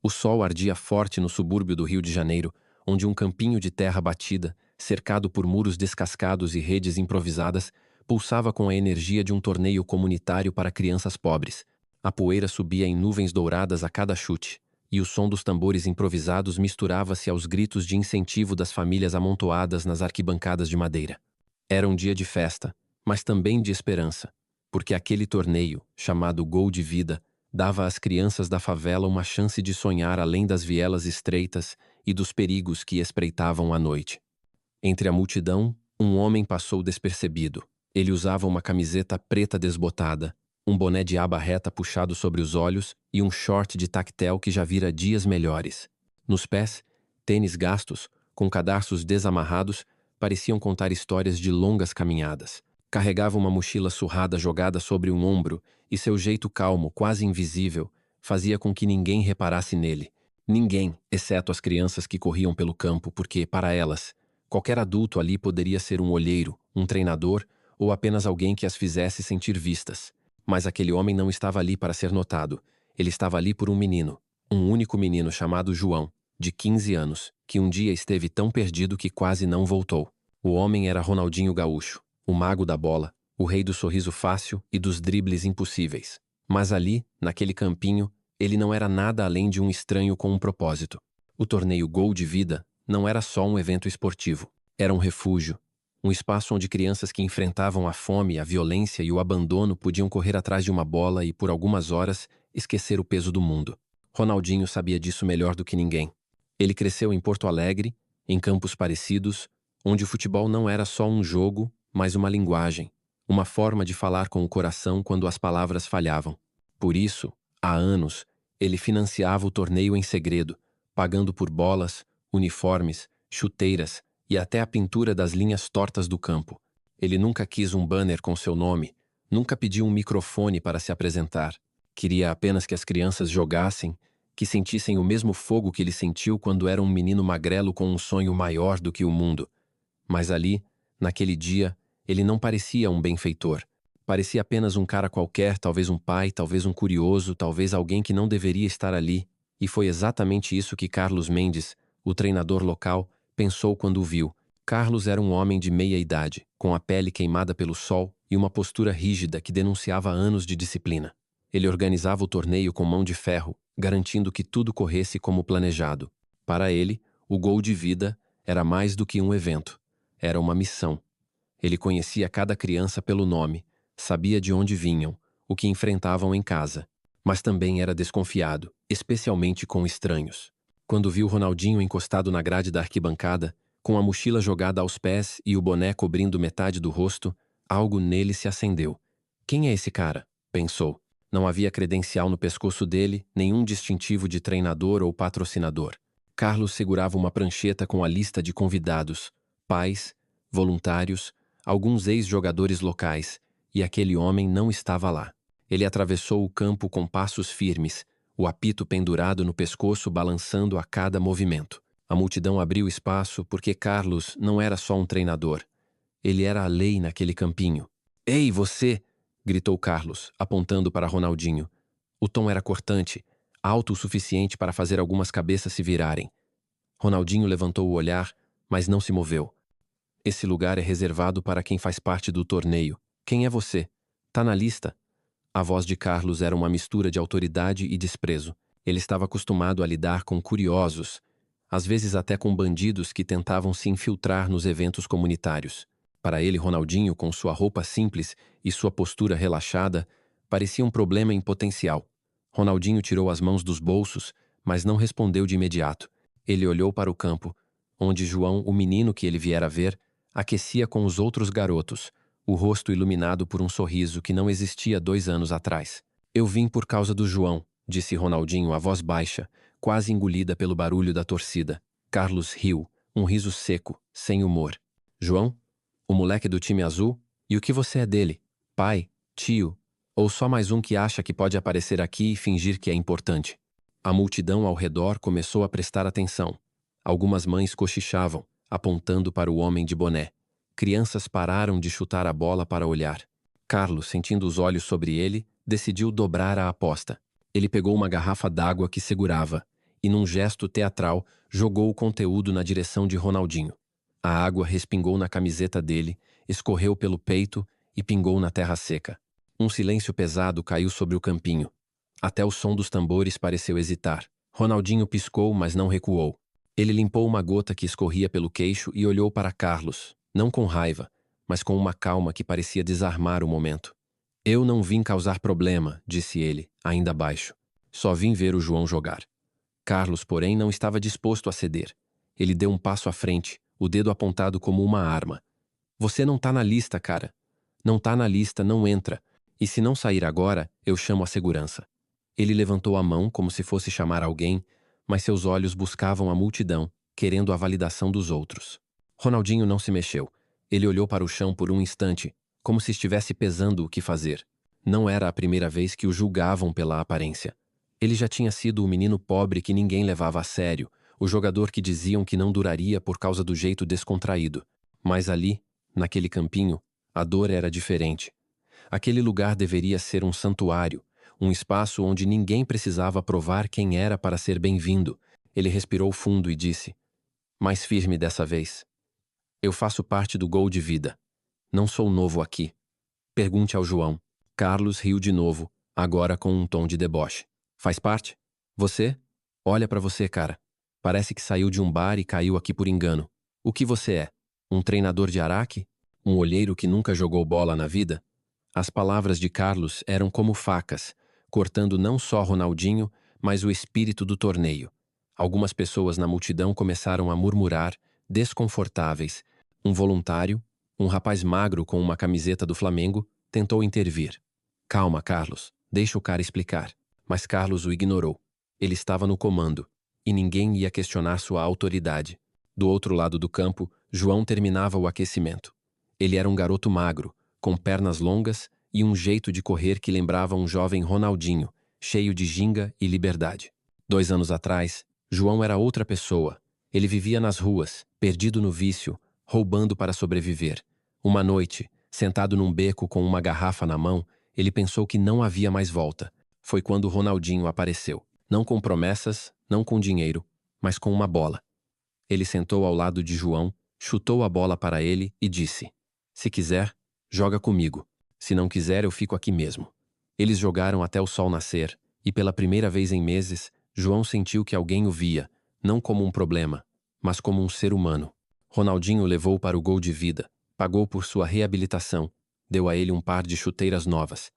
O sol ardia forte no subúrbio do Rio de Janeiro, onde um campinho de terra batida, cercado por muros descascados e redes improvisadas, pulsava com a energia de um torneio comunitário para crianças pobres. A poeira subia em nuvens douradas a cada chute, e o som dos tambores improvisados misturava-se aos gritos de incentivo das famílias amontoadas nas arquibancadas de madeira. Era um dia de festa, mas também de esperança, porque aquele torneio, chamado Gol de Vida, dava às crianças da favela uma chance de sonhar além das vielas estreitas e dos perigos que espreitavam à noite. Entre a multidão, um homem passou despercebido. Ele usava uma camiseta preta desbotada, um boné de aba reta puxado sobre os olhos e um short de tactel que já vira dias melhores. Nos pés, tênis gastos, com cadarços desamarrados, pareciam contar histórias de longas caminhadas. Carregava uma mochila surrada jogada sobre um ombro e seu jeito calmo, quase invisível, fazia com que ninguém reparasse nele. Ninguém, exceto as crianças que corriam pelo campo, porque, para elas, qualquer adulto ali poderia ser um olheiro, um treinador ou apenas alguém que as fizesse sentir vistas. Mas aquele homem não estava ali para ser notado. Ele estava ali por um menino, um único menino chamado João, de 15 anos, que um dia esteve tão perdido que quase não voltou. O homem era Ronaldinho Gaúcho, o mago da bola, o rei do sorriso fácil e dos dribles impossíveis. Mas ali, naquele campinho, ele não era nada além de um estranho com um propósito. O torneio Gol de Vida não era só um evento esportivo. Era um refúgio, um espaço onde crianças que enfrentavam a fome, a violência e o abandono podiam correr atrás de uma bola e, por algumas horas, esquecer o peso do mundo. Ronaldinho sabia disso melhor do que ninguém. Ele cresceu em Porto Alegre, em campos parecidos, onde o futebol não era só um jogo, mas uma linguagem, uma forma de falar com o coração quando as palavras falhavam. Por isso, há anos, ele financiava o torneio em segredo, pagando por bolas, uniformes, chuteiras e até a pintura das linhas tortas do campo. Ele nunca quis um banner com seu nome, nunca pediu um microfone para se apresentar. Queria apenas que as crianças jogassem, que sentissem o mesmo fogo que ele sentiu quando era um menino magrelo com um sonho maior do que o mundo. Mas ali, naquele dia, ele não parecia um benfeitor. Parecia apenas um cara qualquer, talvez um pai, talvez um curioso, talvez alguém que não deveria estar ali. E foi exatamente isso que Carlos Mendes, o treinador local, pensou quando o viu. Carlos era um homem de meia idade, com a pele queimada pelo sol e uma postura rígida que denunciava anos de disciplina. Ele organizava o torneio com mão de ferro, garantindo que tudo corresse como planejado. Para ele, o Gol de Vida era mais do que um evento. Era uma missão. Ele conhecia cada criança pelo nome, sabia de onde vinham, o que enfrentavam em casa, mas também era desconfiado, especialmente com estranhos. Quando viu Ronaldinho encostado na grade da arquibancada, com a mochila jogada aos pés e o boné cobrindo metade do rosto, algo nele se acendeu. Quem é esse cara? Pensou. Não havia credencial no pescoço dele, nenhum distintivo de treinador ou patrocinador. Carlos segurava uma prancheta com a lista de convidados, pais, voluntários, alguns ex-jogadores locais, e aquele homem não estava lá. Ele atravessou o campo com passos firmes, o apito pendurado no pescoço balançando a cada movimento. A multidão abriu espaço porque Carlos não era só um treinador. Ele era a lei naquele campinho. "Ei, você!" gritou Carlos, apontando para Ronaldinho. O tom era cortante, alto o suficiente para fazer algumas cabeças se virarem. Ronaldinho levantou o olhar, mas não se moveu. "Esse lugar é reservado para quem faz parte do torneio. Quem é você? Tá na lista?" A voz de Carlos era uma mistura de autoridade e desprezo. Ele estava acostumado a lidar com curiosos, às vezes até com bandidos que tentavam se infiltrar nos eventos comunitários. Para ele, Ronaldinho, com sua roupa simples e sua postura relaxada, parecia um problema em potencial. Ronaldinho tirou as mãos dos bolsos, mas não respondeu de imediato. Ele olhou para o campo, onde João, o menino que ele viera ver, aquecia com os outros garotos, o rosto iluminado por um sorriso que não existia 2 anos atrás. "Eu vim por causa do João", disse Ronaldinho a voz baixa, quase engolida pelo barulho da torcida. Carlos riu, um riso seco, sem humor. "João? O moleque do time azul? E o que você é dele? Pai? Tio? Ou só mais um que acha que pode aparecer aqui e fingir que é importante?" A multidão ao redor começou a prestar atenção. Algumas mães cochichavam, apontando para o homem de boné. Crianças pararam de chutar a bola para olhar. Carlos, sentindo os olhos sobre ele, decidiu dobrar a aposta. Ele pegou uma garrafa d'água que segurava e, num gesto teatral, jogou o conteúdo na direção de Ronaldinho. A água respingou na camiseta dele, escorreu pelo peito e pingou na terra seca. Um silêncio pesado caiu sobre o campinho. Até o som dos tambores pareceu hesitar. Ronaldinho piscou, mas não recuou. Ele limpou uma gota que escorria pelo queixo e olhou para Carlos, não com raiva, mas com uma calma que parecia desarmar o momento. Eu não vim causar problema, disse ele, ainda baixo. Só vim ver o João jogar. Carlos, porém, não estava disposto a ceder. Ele deu um passo à frente, o dedo apontado como uma arma. Você não tá na lista, cara. Não tá na lista, não entra. E se não sair agora, eu chamo a segurança. Ele levantou a mão como se fosse chamar alguém, mas seus olhos buscavam a multidão, querendo a validação dos outros. Ronaldinho não se mexeu. Ele olhou para o chão por um instante, como se estivesse pesando o que fazer. Não era a primeira vez que o julgavam pela aparência. Ele já tinha sido o menino pobre que ninguém levava a sério, o jogador que diziam que não duraria por causa do jeito descontraído. Mas ali, naquele campinho, a dor era diferente. Aquele lugar deveria ser um santuário, um espaço onde ninguém precisava provar quem era para ser bem-vindo. Ele respirou fundo e disse, mais firme dessa vez. Eu faço parte do Gol de Vida. Não sou novo aqui. Pergunte ao João. Carlos riu de novo, agora com um tom de deboche. Faz parte? Você? Olha pra você, cara. Parece que saiu de um bar e caiu aqui por engano. O que você é? Um treinador de araque? Um olheiro que nunca jogou bola na vida? As palavras de Carlos eram como facas, cortando não só Ronaldinho, mas o espírito do torneio. Algumas pessoas na multidão começaram a murmurar, desconfortáveis. Um voluntário, um rapaz magro com uma camiseta do Flamengo, tentou intervir. Calma, Carlos, deixa o cara explicar. Mas Carlos o ignorou. Ele estava no comando, e ninguém ia questionar sua autoridade. Do outro lado do campo, João terminava o aquecimento. Ele era um garoto magro, com pernas longas e um jeito de correr que lembrava um jovem Ronaldinho, cheio de ginga e liberdade. 2 anos atrás, João era outra pessoa. Ele vivia nas ruas, perdido no vício, roubando para sobreviver. Uma noite, sentado num beco com uma garrafa na mão, ele pensou que não havia mais volta. Foi quando Ronaldinho apareceu. Não com promessas, não com dinheiro, mas com uma bola. Ele sentou ao lado de João, chutou a bola para ele e disse, se quiser, joga comigo. Se não quiser, eu fico aqui mesmo. Eles jogaram até o sol nascer, e pela primeira vez em meses, João sentiu que alguém o via, não como um problema, mas como um ser humano. Ronaldinho o levou para o Gol de Vida, pagou por sua reabilitação, deu a ele um par de chuteiras novas.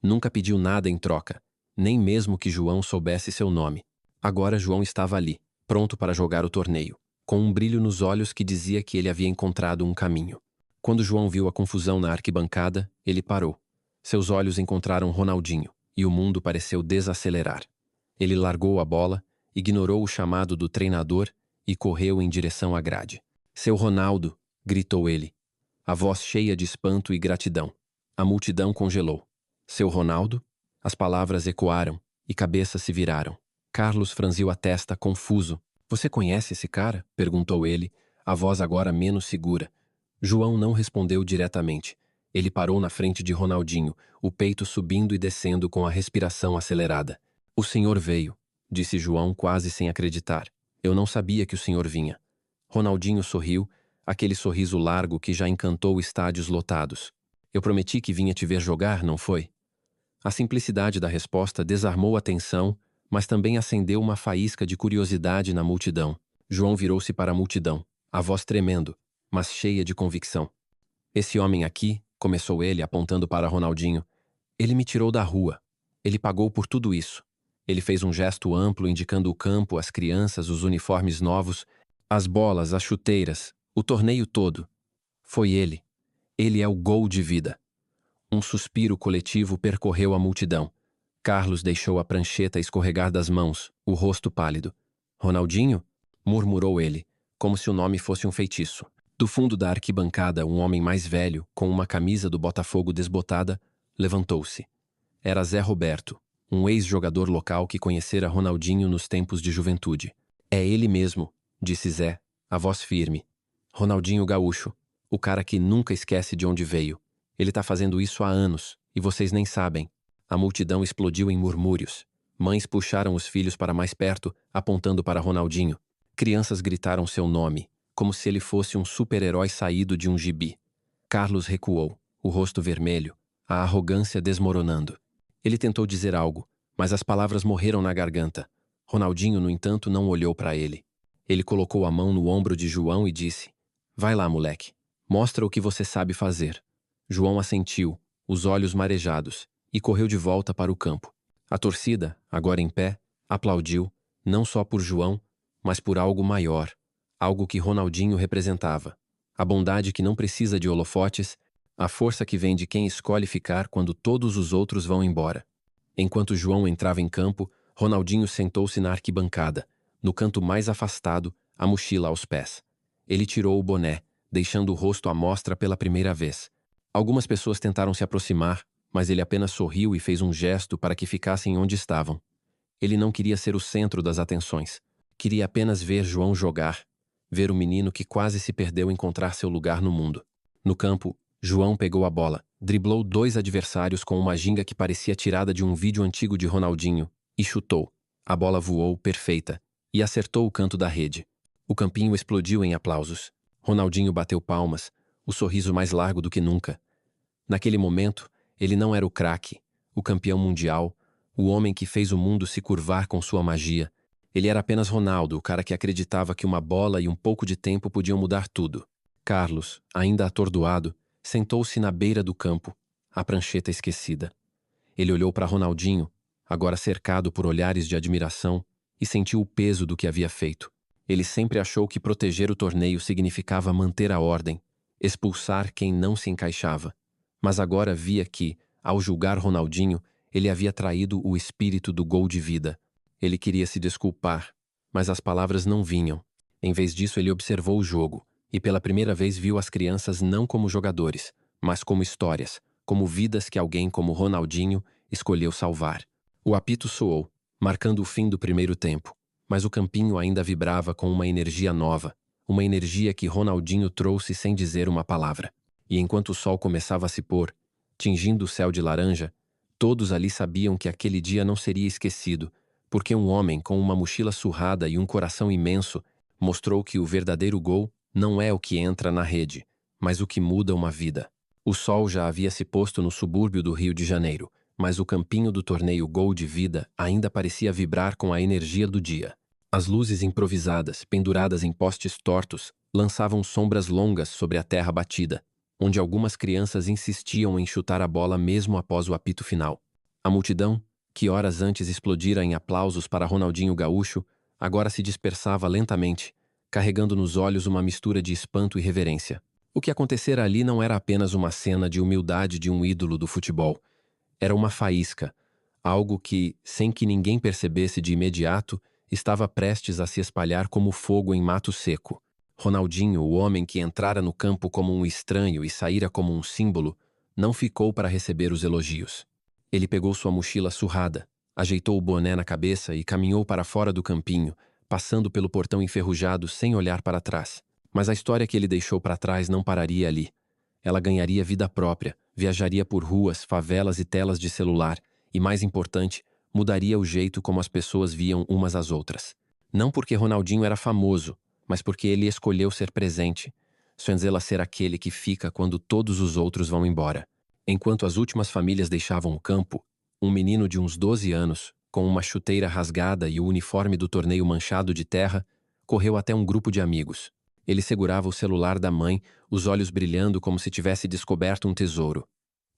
Nunca pediu nada em troca, nem mesmo que João soubesse seu nome. Agora João estava ali, pronto para jogar o torneio, com um brilho nos olhos que dizia que ele havia encontrado um caminho. Quando João viu a confusão na arquibancada, ele parou. Seus olhos encontraram Ronaldinho, e o mundo pareceu desacelerar. Ele largou a bola, ignorou o chamado do treinador e correu em direção à grade. Seu Ronaldo! Gritou ele, a voz cheia de espanto e gratidão. A multidão congelou. Seu Ronaldo? As palavras ecoaram e cabeças se viraram. Carlos franziu a testa, confuso. Você conhece esse cara? Perguntou ele, a voz agora menos segura. João não respondeu diretamente. Ele parou na frente de Ronaldinho, o peito subindo e descendo com a respiração acelerada. O senhor veio, disse João quase sem acreditar. Eu não sabia que o senhor vinha. Ronaldinho sorriu, aquele sorriso largo que já encantou estádios lotados. Eu prometi que vinha te ver jogar, não foi? A simplicidade da resposta desarmou a tensão, mas também acendeu uma faísca de curiosidade na multidão. João virou-se para a multidão, a voz tremendo, mas cheia de convicção. Esse homem aqui, começou ele apontando para Ronaldinho, ele me tirou da rua. Ele pagou por tudo isso. Ele fez um gesto amplo indicando o campo, as crianças, os uniformes novos, as bolas, as chuteiras, o torneio todo. Foi ele. Ele é o Gol de Vida. Um suspiro coletivo percorreu a multidão. Carlos deixou a prancheta escorregar das mãos, o rosto pálido. Ronaldinho? Murmurou ele, como se o nome fosse um feitiço. Do fundo da arquibancada, um homem mais velho, com uma camisa do Botafogo desbotada, levantou-se. Era Zé Roberto, um ex-jogador local que conhecera Ronaldinho nos tempos de juventude. É ele mesmo, disse Zé, a voz firme. Ronaldinho Gaúcho, o cara que nunca esquece de onde veio. Ele tá fazendo isso há anos, e vocês nem sabem. A multidão explodiu em murmúrios. Mães puxaram os filhos para mais perto, apontando para Ronaldinho. Crianças gritaram seu nome, como se ele fosse um super-herói saído de um gibi. Carlos recuou, o rosto vermelho, a arrogância desmoronando. Ele tentou dizer algo, mas as palavras morreram na garganta. Ronaldinho, no entanto, não olhou para ele. Ele colocou a mão no ombro de João e disse: Vai lá, moleque. Mostra o que você sabe fazer. João assentiu, os olhos marejados, e correu de volta para o campo. A torcida, agora em pé, aplaudiu, não só por João, mas por algo maior, algo que Ronaldinho representava. A bondade que não precisa de holofotes, a força que vem de quem escolhe ficar quando todos os outros vão embora. Enquanto João entrava em campo, Ronaldinho sentou-se na arquibancada, no canto mais afastado, a mochila aos pés. Ele tirou o boné, deixando o rosto à mostra pela primeira vez. Algumas pessoas tentaram se aproximar, mas ele apenas sorriu e fez um gesto para que ficassem onde estavam. Ele não queria ser o centro das atenções. Queria apenas ver João jogar, ver o menino que quase se perdeu encontrar seu lugar no mundo. No campo, João pegou a bola, driblou 2 adversários com uma ginga que parecia tirada de um vídeo antigo de Ronaldinho e chutou. A bola voou perfeita e acertou o canto da rede. O campinho explodiu em aplausos. Ronaldinho bateu palmas, o sorriso mais largo do que nunca. Naquele momento, ele não era o craque, o campeão mundial, o homem que fez o mundo se curvar com sua magia. Ele era apenas Ronaldo, o cara que acreditava que uma bola e um pouco de tempo podiam mudar tudo. Carlos, ainda atordoado, sentou-se na beira do campo, a prancheta esquecida. Ele olhou para Ronaldinho, agora cercado por olhares de admiração, e sentiu o peso do que havia feito. Ele sempre achou que proteger o torneio significava manter a ordem, expulsar quem não se encaixava. Mas agora via que, ao julgar Ronaldinho, ele havia traído o espírito do gol de vida. Ele queria se desculpar, mas as palavras não vinham. Em vez disso, ele observou o jogo, e pela primeira vez viu as crianças não como jogadores, mas como histórias, como vidas que alguém como Ronaldinho escolheu salvar. O apito soou, marcando o fim do primeiro tempo, mas o campinho ainda vibrava com uma energia nova, uma energia que Ronaldinho trouxe sem dizer uma palavra. E enquanto o sol começava a se pôr, tingindo o céu de laranja, todos ali sabiam que aquele dia não seria esquecido, porque um homem com uma mochila surrada e um coração imenso mostrou que o verdadeiro gol não é o que entra na rede, mas o que muda uma vida. O sol já havia se posto no subúrbio do Rio de Janeiro, mas o campinho do torneio Gol de Vida ainda parecia vibrar com a energia do dia. As luzes improvisadas, penduradas em postes tortos, lançavam sombras longas sobre a terra batida, onde algumas crianças insistiam em chutar a bola mesmo após o apito final. A multidão, que horas antes explodira em aplausos para Ronaldinho Gaúcho, agora se dispersava lentamente, carregando nos olhos uma mistura de espanto e reverência. O que acontecera ali não era apenas uma cena de humildade de um ídolo do futebol. Era uma faísca, algo que, sem que ninguém percebesse de imediato, estava prestes a se espalhar como fogo em mato seco. Ronaldinho, o homem que entrara no campo como um estranho e saíra como um símbolo, não ficou para receber os elogios. Ele pegou sua mochila surrada, ajeitou o boné na cabeça e caminhou para fora do campinho, passando pelo portão enferrujado sem olhar para trás. Mas a história que ele deixou para trás não pararia ali. Ela ganharia vida própria, viajaria por ruas, favelas e telas de celular, e mais importante, mudaria o jeito como as pessoas viam umas às outras. Não porque Ronaldinho era famoso, mas porque ele escolheu ser presente, Senzela ser aquele que fica quando todos os outros vão embora. Enquanto as últimas famílias deixavam o campo, um menino de uns 12 anos, com uma chuteira rasgada e o uniforme do torneio manchado de terra, correu até um grupo de amigos. Ele segurava o celular da mãe, os olhos brilhando como se tivesse descoberto um tesouro.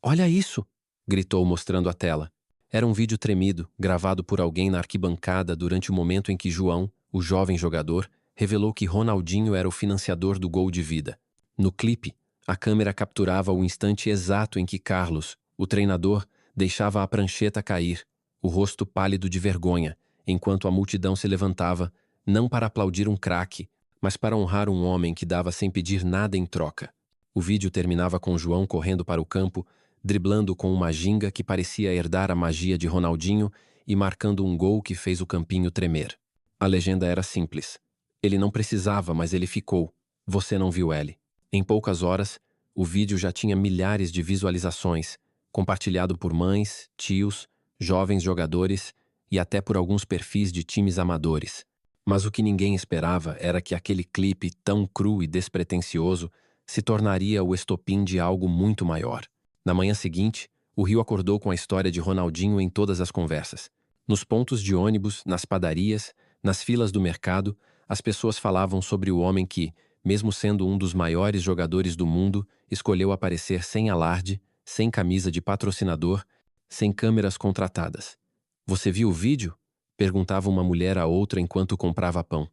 "Olha isso!" gritou mostrando a tela. Era um vídeo tremido, gravado por alguém na arquibancada durante o momento em que João, o jovem jogador, revelou que Ronaldinho era o financiador do Gol de Vida. No clipe, a câmera capturava o instante exato em que Carlos, o treinador, deixava a prancheta cair, o rosto pálido de vergonha, enquanto a multidão se levantava, não para aplaudir um craque, mas para honrar um homem que dava sem pedir nada em troca. O vídeo terminava com João correndo para o campo, driblando com uma ginga que parecia herdar a magia de Ronaldinho e marcando um gol que fez o campinho tremer. A legenda era simples. Ele não precisava, mas ele ficou. Você não viu ele. Em poucas horas, o vídeo já tinha milhares de visualizações, compartilhado por mães, tios, jovens jogadores e até por alguns perfis de times amadores. Mas o que ninguém esperava era que aquele clipe tão cru e despretensioso se tornaria o estopim de algo muito maior. Na manhã seguinte, o Rio acordou com a história de Ronaldinho em todas as conversas. Nos pontos de ônibus, nas padarias, nas filas do mercado, as pessoas falavam sobre o homem que, mesmo sendo um dos maiores jogadores do mundo, escolheu aparecer sem alarde, sem camisa de patrocinador, sem câmeras contratadas. "Você viu o vídeo?" perguntava uma mulher a outra enquanto comprava pão.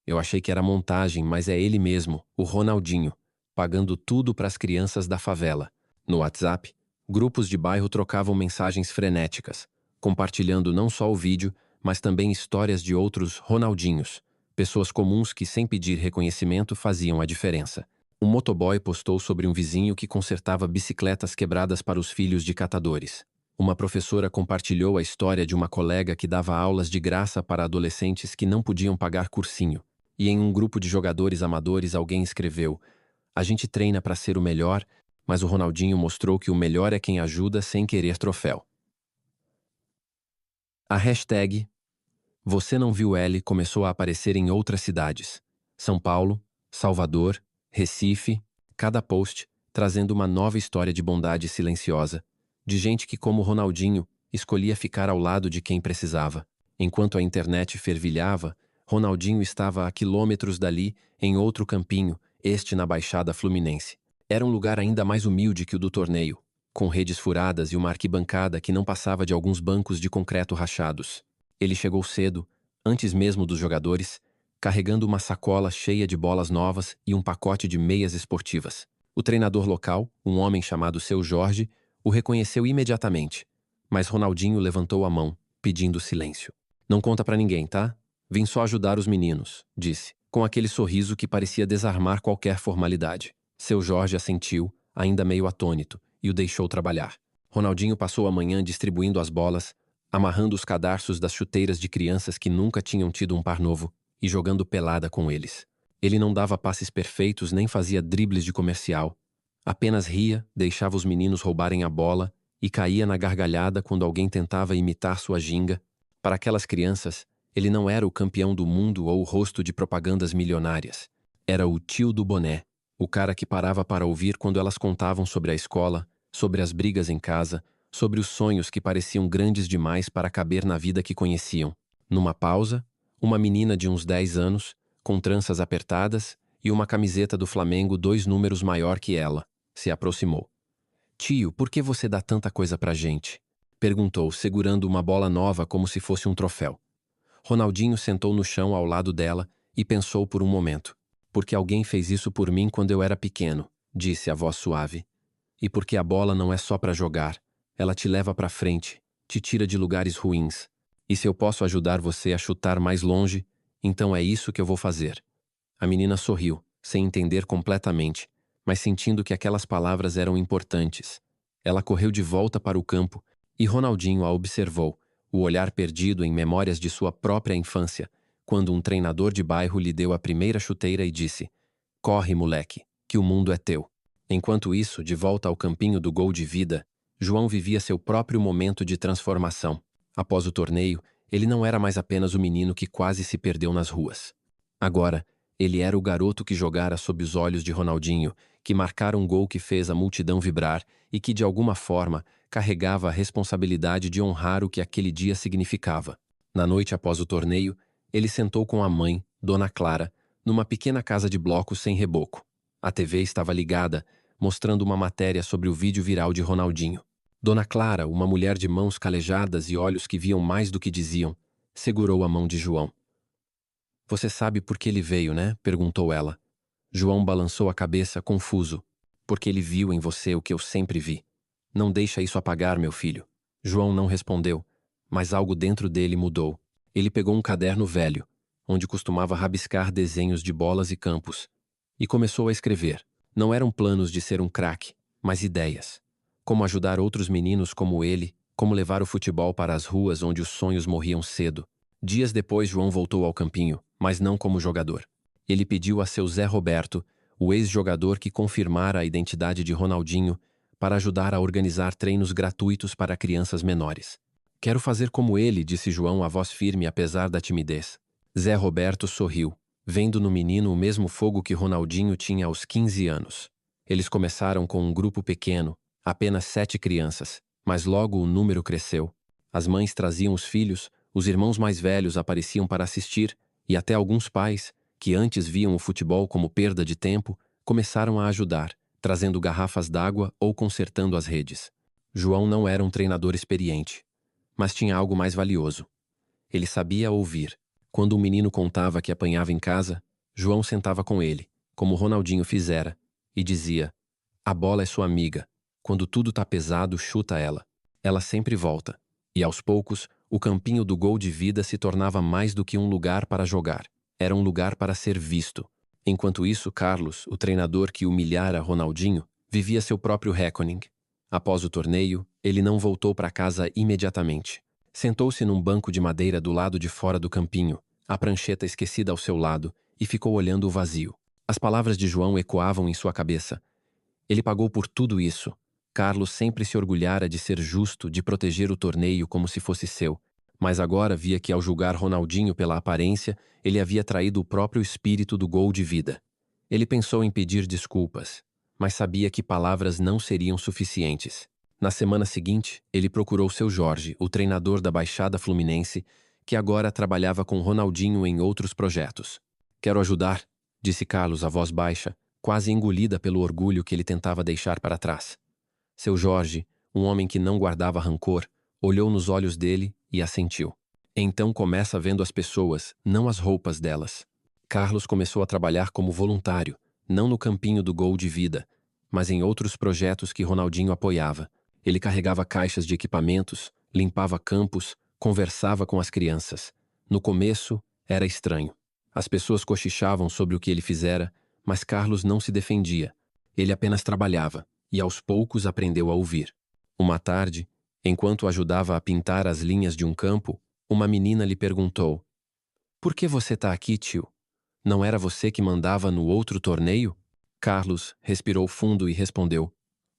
"Eu achei que era montagem, mas é ele mesmo, o Ronaldinho, pagando tudo para as crianças da favela." No WhatsApp, grupos de bairro trocavam mensagens frenéticas, compartilhando não só o vídeo, mas também histórias de outros Ronaldinhos, pessoas comuns que, sem pedir reconhecimento, faziam a diferença. Um motoboy postou sobre um vizinho que consertava bicicletas quebradas para os filhos de catadores. Uma professora compartilhou a história de uma colega que dava aulas de graça para adolescentes que não podiam pagar cursinho. E em um grupo de jogadores amadores alguém escreveu: "A gente treina para ser o melhor, mas o Ronaldinho mostrou que o melhor é quem ajuda sem querer troféu." A hashtag "Você não viu L" começou a aparecer em outras cidades. São Paulo, Salvador, Recife, cada post trazendo uma nova história de bondade silenciosa, de gente que, como Ronaldinho, escolhia ficar ao lado de quem precisava. Enquanto a internet fervilhava, Ronaldinho estava a quilômetros dali, em outro campinho, este na Baixada Fluminense. Era um lugar ainda mais humilde que o do torneio, com redes furadas e uma arquibancada que não passava de alguns bancos de concreto rachados. Ele chegou cedo, antes mesmo dos jogadores, carregando uma sacola cheia de bolas novas e um pacote de meias esportivas. O treinador local, um homem chamado Seu Jorge, o reconheceu imediatamente, mas Ronaldinho levantou a mão, pedindo silêncio. "Não conta pra ninguém, tá? Vim só ajudar os meninos", disse, com aquele sorriso que parecia desarmar qualquer formalidade. Seu Jorge assentiu, ainda meio atônito, e o deixou trabalhar. Ronaldinho passou a manhã distribuindo as bolas, amarrando os cadarços das chuteiras de crianças que nunca tinham tido um par novo e jogando pelada com eles. Ele não dava passes perfeitos nem fazia dribles de comercial. Apenas ria, deixava os meninos roubarem a bola e caía na gargalhada quando alguém tentava imitar sua ginga. Para aquelas crianças, ele não era o campeão do mundo ou o rosto de propagandas milionárias. Era o tio do boné, o cara que parava para ouvir quando elas contavam sobre a escola, sobre as brigas em casa, sobre os sonhos que pareciam grandes demais para caber na vida que conheciam. Numa pausa, uma menina de uns 10 anos, com tranças apertadas e uma camiseta do Flamengo 2 números maior que ela, se aproximou. "Tio, por que você dá tanta coisa pra gente?" perguntou, segurando uma bola nova como se fosse um troféu. Ronaldinho sentou no chão ao lado dela e pensou por um momento. "Porque alguém fez isso por mim quando eu era pequeno", disse a voz suave. "E porque a bola não é só pra jogar. Ela te leva pra frente, te tira de lugares ruins. E se eu posso ajudar você a chutar mais longe, então é isso que eu vou fazer." A menina sorriu, sem entender completamente, mas sentindo que aquelas palavras eram importantes. Ela correu de volta para o campo e Ronaldinho a observou, o olhar perdido em memórias de sua própria infância, quando um treinador de bairro lhe deu a primeira chuteira e disse: "Corre, moleque, que o mundo é teu." Enquanto isso, de volta ao campinho do gol de vida, João vivia seu próprio momento de transformação. Após o torneio, ele não era mais apenas o menino que quase se perdeu nas ruas. Agora, ele era o garoto que jogara sob os olhos de Ronaldinho, que marcara um gol que fez a multidão vibrar e que, de alguma forma, carregava a responsabilidade de honrar o que aquele dia significava. Na noite após o torneio, ele sentou com a mãe, Dona Clara, numa pequena casa de blocos sem reboco. A TV estava ligada, mostrando uma matéria sobre o vídeo viral de Ronaldinho. Dona Clara, uma mulher de mãos calejadas e olhos que viam mais do que diziam, segurou a mão de João. "Você sabe por que ele veio, né?" perguntou ela. João balançou a cabeça, confuso. "Porque ele viu em você o que eu sempre vi. Não deixa isso apagar, meu filho." João não respondeu, mas algo dentro dele mudou. Ele pegou um caderno velho, onde costumava rabiscar desenhos de bolas e campos, e começou a escrever. Não eram planos de ser um craque, mas ideias. Como ajudar outros meninos como ele, como levar o futebol para as ruas onde os sonhos morriam cedo. Dias depois, João voltou ao campinho, mas não como jogador. Ele pediu a seu Zé Roberto, o ex-jogador que confirmara a identidade de Ronaldinho, para ajudar a organizar treinos gratuitos para crianças menores. Quero fazer como ele, disse João a voz firme apesar da timidez. Zé Roberto sorriu, vendo no menino o mesmo fogo que Ronaldinho tinha aos 15 anos. Eles começaram com um grupo pequeno, apenas 7 crianças, mas logo o número cresceu. As mães traziam os filhos, os irmãos mais velhos apareciam para assistir, e até alguns pais, que antes viam o futebol como perda de tempo, começaram a ajudar, trazendo garrafas d'água ou consertando as redes. João não era um treinador experiente, mas tinha algo mais valioso. Ele sabia ouvir. Quando o menino contava que apanhava em casa, João sentava com ele, como Ronaldinho fizera, e dizia: "A bola é sua amiga. Quando tudo tá pesado, chuta ela. Ela sempre volta." E aos poucos, o campinho do Gol de Vida se tornava mais do que um lugar para jogar. Era um lugar para ser visto. Enquanto isso, Carlos, o treinador que humilhara Ronaldinho, vivia seu próprio reckoning. Após o torneio, ele não voltou para casa imediatamente. Sentou-se num banco de madeira do lado de fora do campinho, a prancheta esquecida ao seu lado, e ficou olhando o vazio. As palavras de João ecoavam em sua cabeça. Ele pagou por tudo isso. Carlos sempre se orgulhara de ser justo, de proteger o torneio como se fosse seu. Mas agora via que ao julgar Ronaldinho pela aparência, ele havia traído o próprio espírito do Gol de Vida. Ele pensou em pedir desculpas, mas sabia que palavras não seriam suficientes. Na semana seguinte, ele procurou seu Jorge, o treinador da Baixada Fluminense, que agora trabalhava com Ronaldinho em outros projetos. "Quero ajudar", disse Carlos a voz baixa, quase engolida pelo orgulho que ele tentava deixar para trás. Seu Jorge, um homem que não guardava rancor, olhou nos olhos dele e assentiu. Então começa vendo as pessoas, não as roupas delas. Carlos começou a trabalhar como voluntário, não no campinho do Gol de Vida, mas em outros projetos que Ronaldinho apoiava. Ele carregava caixas de equipamentos, limpava campos, conversava com as crianças. No começo, era estranho. As pessoas cochichavam sobre o que ele fizera, mas Carlos não se defendia. Ele apenas trabalhava, e aos poucos aprendeu a ouvir. Uma tarde, enquanto ajudava a pintar as linhas de um campo, uma menina lhe perguntou: "Por que você está aqui, tio? Não era você que mandava no outro torneio?" Carlos respirou fundo e respondeu: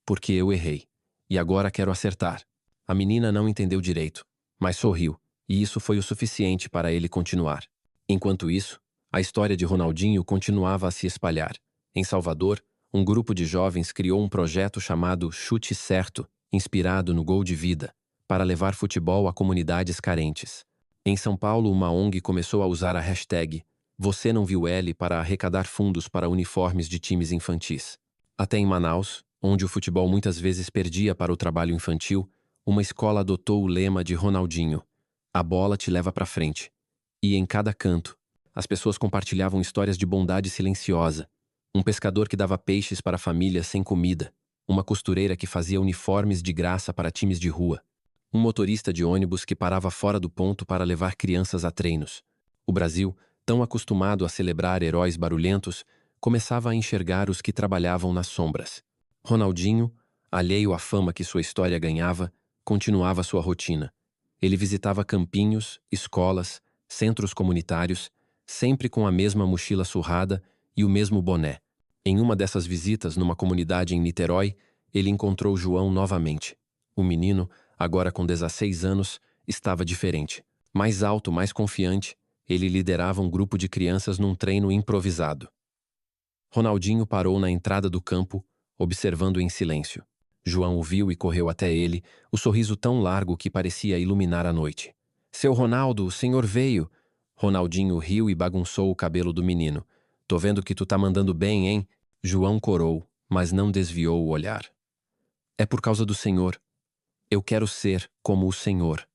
"Porque eu errei. E agora quero acertar." A menina não entendeu direito, mas sorriu, e isso foi o suficiente para ele continuar. Enquanto isso, a história de Ronaldinho continuava a se espalhar. Em Salvador, um grupo de jovens criou um projeto chamado Chute Certo, inspirado no Gol de Vida, para levar futebol a comunidades carentes. Em São Paulo, uma ONG começou a usar a hashtag "Você não viu L" para arrecadar fundos para uniformes de times infantis. Até em Manaus, onde o futebol muitas vezes perdia para o trabalho infantil, uma escola adotou o lema de Ronaldinho: "A bola te leva para frente." E em cada canto, as pessoas compartilhavam histórias de bondade silenciosa. Um pescador que dava peixes para famílias sem comida. Uma costureira que fazia uniformes de graça para times de rua. Um motorista de ônibus que parava fora do ponto para levar crianças a treinos. O Brasil, tão acostumado a celebrar heróis barulhentos, começava a enxergar os que trabalhavam nas sombras. Ronaldinho, alheio à fama que sua história ganhava, continuava sua rotina. Ele visitava campinhos, escolas, centros comunitários, sempre com a mesma mochila surrada e o mesmo boné. Em uma dessas visitas numa comunidade em Niterói, ele encontrou João novamente. O menino, agora com 16 anos, estava diferente. Mais alto, mais confiante, ele liderava um grupo de crianças num treino improvisado. Ronaldinho parou na entrada do campo, observando em silêncio. João o viu e correu até ele, o sorriso tão largo que parecia iluminar a noite. "Seu Ronaldo, o senhor veio!" Ronaldinho riu e bagunçou o cabelo do menino. "Tô vendo que tu tá mandando bem, hein?" João corou, mas não desviou o olhar. "É por causa do senhor. Eu quero ser como o senhor.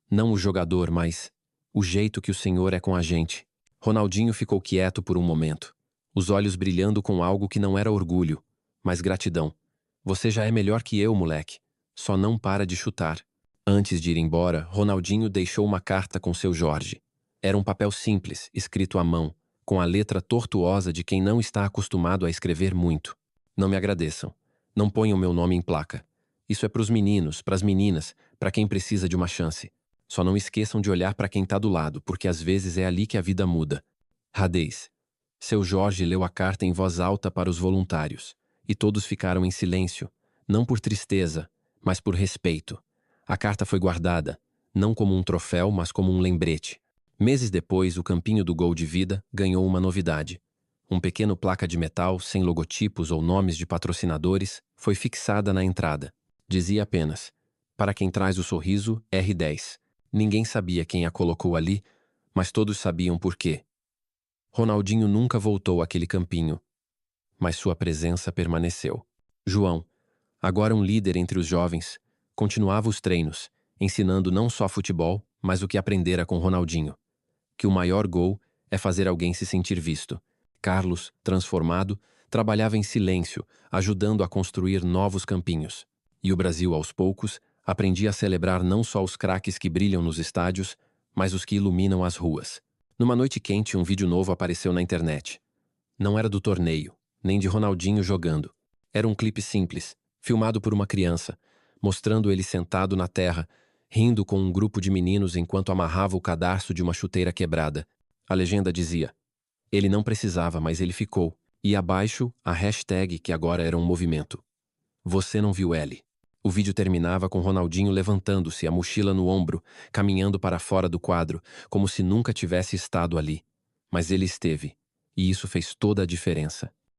Não o jogador, mas o jeito que o senhor é com a gente." Ronaldinho ficou quieto por um momento, os olhos brilhando com algo que não era orgulho, mas gratidão. "Você já é melhor que eu, moleque. Só não para de chutar." Antes de ir embora, Ronaldinho deixou uma carta com seu Jorge. Era um papel simples, escrito à mão, com a letra tortuosa de quem não está acostumado a escrever muito. "Não me agradeçam. Não ponham meu nome em placa. Isso é para os meninos, para as meninas, para quem precisa de uma chance. Só não esqueçam de olhar para quem está do lado, porque às vezes é ali que a vida muda. Radez." Seu Jorge leu a carta em voz alta para os voluntários, e todos ficaram em silêncio, não por tristeza, mas por respeito. A carta foi guardada, não como um troféu, mas como um lembrete. Meses depois, o campinho do gol de vida ganhou uma novidade. Um pequeno placa de metal, sem logotipos ou nomes de patrocinadores, foi fixada na entrada. Dizia apenas: "Para quem traz o sorriso, R10". Ninguém sabia quem a colocou ali, mas todos sabiam por quê. Ronaldinho nunca voltou àquele campinho, mas sua presença permaneceu. João, agora um líder entre os jovens, continuava os treinos, ensinando não só futebol, mas o que aprendera com Ronaldinho. Que o maior gol é fazer alguém se sentir visto. Carlos, transformado, trabalhava em silêncio, ajudando a construir novos campinhos. E o Brasil, aos poucos, aprendia a celebrar não só os craques que brilham nos estádios, mas os que iluminam as ruas. Numa noite quente, um vídeo novo apareceu na internet. Não era do torneio, nem de Ronaldinho jogando. Era um clipe simples, filmado por uma criança, mostrando ele sentado na terra, rindo com um grupo de meninos enquanto amarrava o cadarço de uma chuteira quebrada. A legenda dizia: "Ele não precisava, mas ele ficou." E abaixo, a hashtag que agora era um movimento. "Você não viu ele." O vídeo terminava com Ronaldinho levantando-se, a mochila no ombro, caminhando para fora do quadro, como se nunca tivesse estado ali. Mas ele esteve, e isso fez toda a diferença.